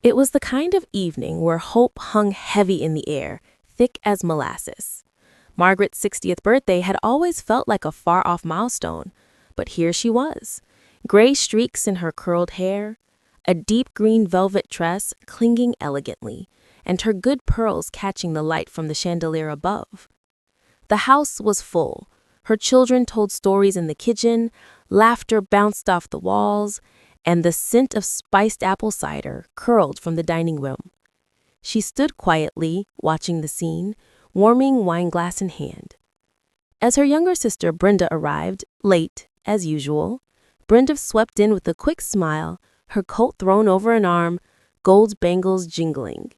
It was the kind of evening where hope hung heavy in the air, thick as molasses. Margaret's 60th birthday had always felt like a far-off milestone, but here she was, gray streaks in her curled hair, a deep green velvet dress clinging elegantly, and her good pearls catching the light from the chandelier above. The house was full. Her children told stories in the kitchen, laughter bounced off the walls, and the scent of spiced apple cider curled from the dining room. She stood quietly, watching the scene, warming wineglass in hand. As her younger sister Brenda arrived, late, as usual, Brenda swept in with a quick smile, her coat thrown over an arm, gold bangles jingling.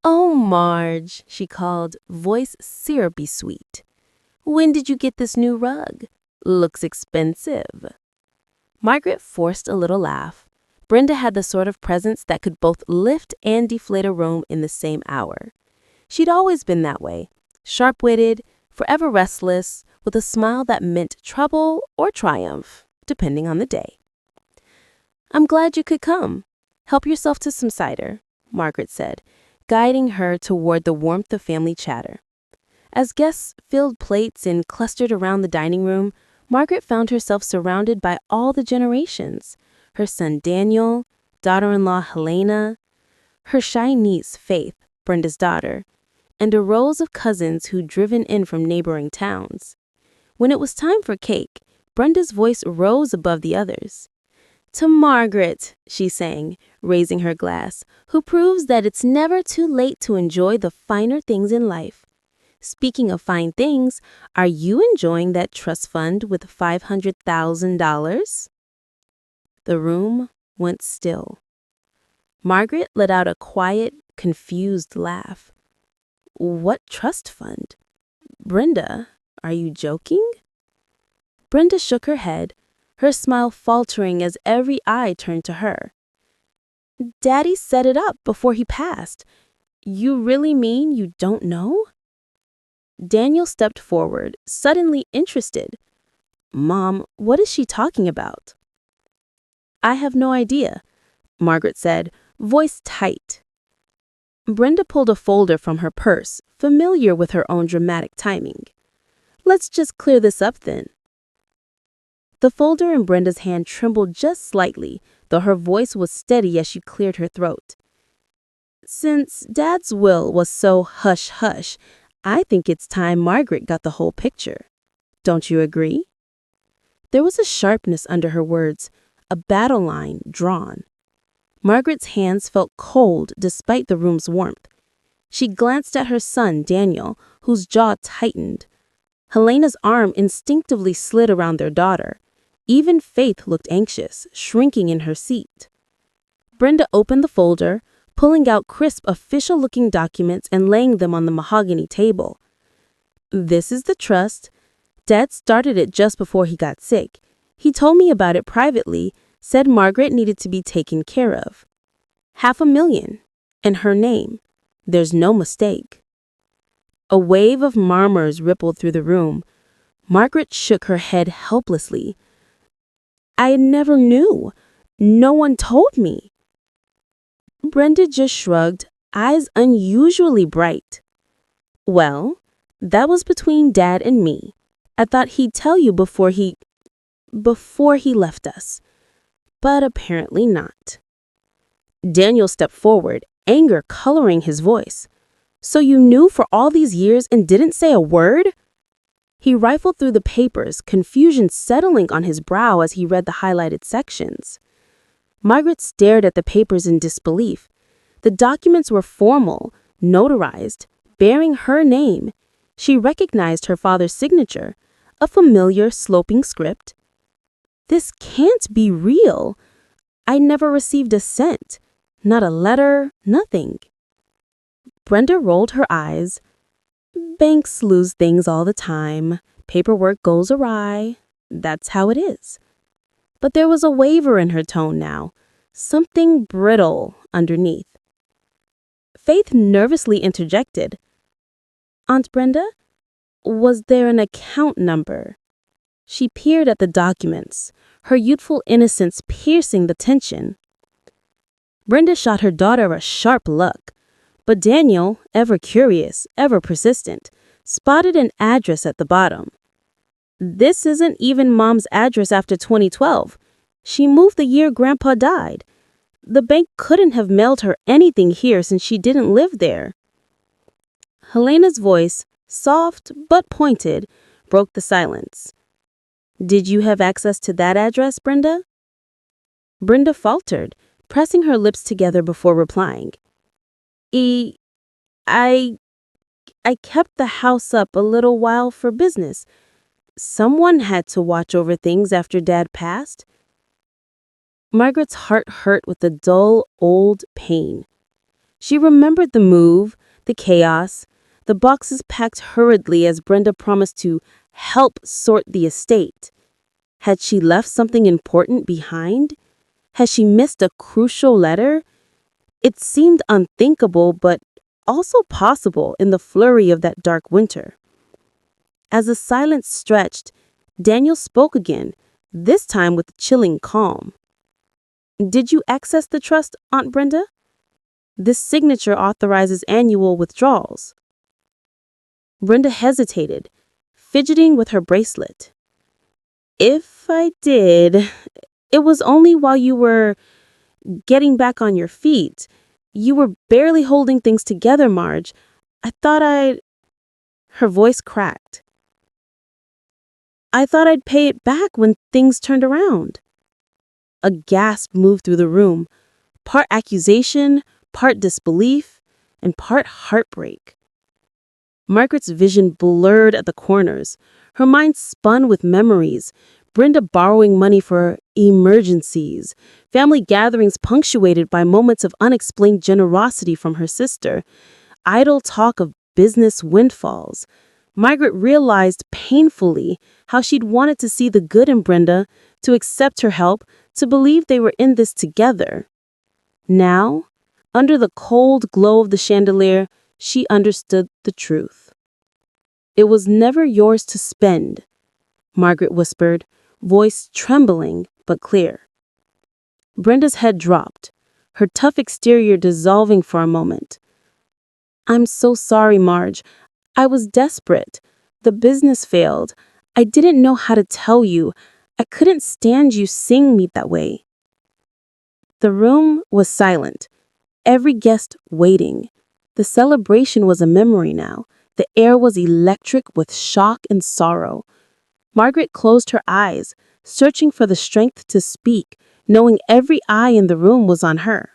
"Oh, Marge," she called, voice syrupy sweet. "When did you get this new rug? Looks expensive." Margaret forced a little laugh. Brenda had the sort of presence that could both lift and deflate a room in the same hour. She'd always been that way, sharp-witted, forever restless, with a smile that meant trouble or triumph, depending on the day. "I'm glad you could come. Help yourself to some cider," Margaret said, guiding her toward the warmth of family chatter. As guests filled plates and clustered around the dining room, Margaret found herself surrounded by all the generations: her son Daniel, daughter-in-law Helena, her shy niece Faith, Brenda's daughter, and a rows of cousins who'd driven in from neighboring towns. When it was time for cake, Brenda's voice rose above the others. "To Margaret," she sang, raising her glass, "who proves that it's never too late to enjoy the finer things in life. Speaking of fine things, are you enjoying that trust fund with $500,000? The room went still. Margaret let out a quiet, confused laugh. "What trust fund? Brenda, are you joking?" Brenda shook her head, her smile faltering as every eye turned to her. "Daddy set it up before he passed. You really mean you don't know?" Daniel stepped forward, suddenly interested. "Mom, what is she talking about?" "I have no idea," Margaret said, voice tight. Brenda pulled a folder from her purse, familiar with her own dramatic timing. "Let's just clear this up then." The folder in Brenda's hand trembled just slightly, though her voice was steady as she cleared her throat. "Since Dad's will was so hush-hush, I think it's time Margaret got the whole picture. Don't you agree?" There was a sharpness under her words, a battle line drawn. Margaret's hands felt cold despite the room's warmth. She glanced at her son, Daniel, whose jaw tightened. Helena's arm instinctively slid around their daughter. Even Faith looked anxious, shrinking in her seat. Brenda opened the folder, pulling out crisp, official-looking documents and laying them on the mahogany table. "This is the trust. Dad started it just before he got sick. He told me about it privately, said Margaret needed to be taken care of. $500,000, and her name. There's no mistake." A wave of murmurs rippled through the room. Margaret shook her head helplessly. "I never knew. No one told me." Brenda just shrugged, eyes unusually bright. "Well, that was between Dad and me. I thought he'd tell you before he left us. But apparently not." Daniel stepped forward, anger coloring his voice. "So you knew for all these years and didn't say a word?" He rifled through the papers, confusion settling on his brow as he read the highlighted sections. Margaret stared at the papers in disbelief. The documents were formal, notarized, bearing her name. She recognized her father's signature, a familiar sloping script. "This can't be real. I never received a cent. Not a letter, nothing." Brenda rolled her eyes. "Banks lose things all the time. Paperwork goes awry. That's how it is." But there was a waver in her tone now, something brittle underneath. Faith nervously interjected. "Aunt Brenda, was there an account number?" She peered at the documents, her youthful innocence piercing the tension. Brenda shot her daughter a sharp look, but Daniel, ever curious, ever persistent, spotted an address at the bottom. This isn't even Mom's address after 2012. She moved the year Grandpa died. The bank couldn't have mailed her anything here since she didn't live there. Helena's voice, soft but pointed, broke the silence. Did you have access to that address, Brenda? Brenda faltered, pressing her lips together before replying. I I kept the house up a little while for business. Someone had to watch over things after Dad passed. Margaret's heart hurt with a dull, old pain. She remembered the move, the chaos, the boxes packed hurriedly as Brenda promised to help sort the estate. Had she left something important behind? Had she missed a crucial letter? It seemed unthinkable, but also possible in the flurry of that dark winter. As the silence stretched, Daniel spoke again, this time with chilling calm. Did you access the trust, Aunt Brenda? This signature authorizes annual withdrawals. Brenda hesitated, fidgeting with her bracelet. If I did, it was only while you were getting back on your feet. You were barely holding things together, Marge. I thought I'd... Her voice cracked. I thought I'd pay it back when things turned around. A gasp moved through the room, part accusation, part disbelief, and part heartbreak. Margaret's vision blurred at the corners. Her mind spun with memories. Brenda borrowing money for emergencies, family gatherings punctuated by moments of unexplained generosity from her sister, idle talk of business windfalls. Margaret realized painfully how she'd wanted to see the good in Brenda, to accept her help, to believe they were in this together. Now, under the cold glow of the chandelier, she understood the truth. It was never yours to spend, Margaret whispered, voice trembling but clear. Brenda's head dropped, her tough exterior dissolving for a moment. I'm so sorry, Marge. I was desperate. The business failed. I didn't know how to tell you. I couldn't stand you seeing me that way. The room was silent, every guest waiting. The celebration was a memory now. The air was electric with shock and sorrow. Margaret closed her eyes, searching for the strength to speak, knowing every eye in the room was on her.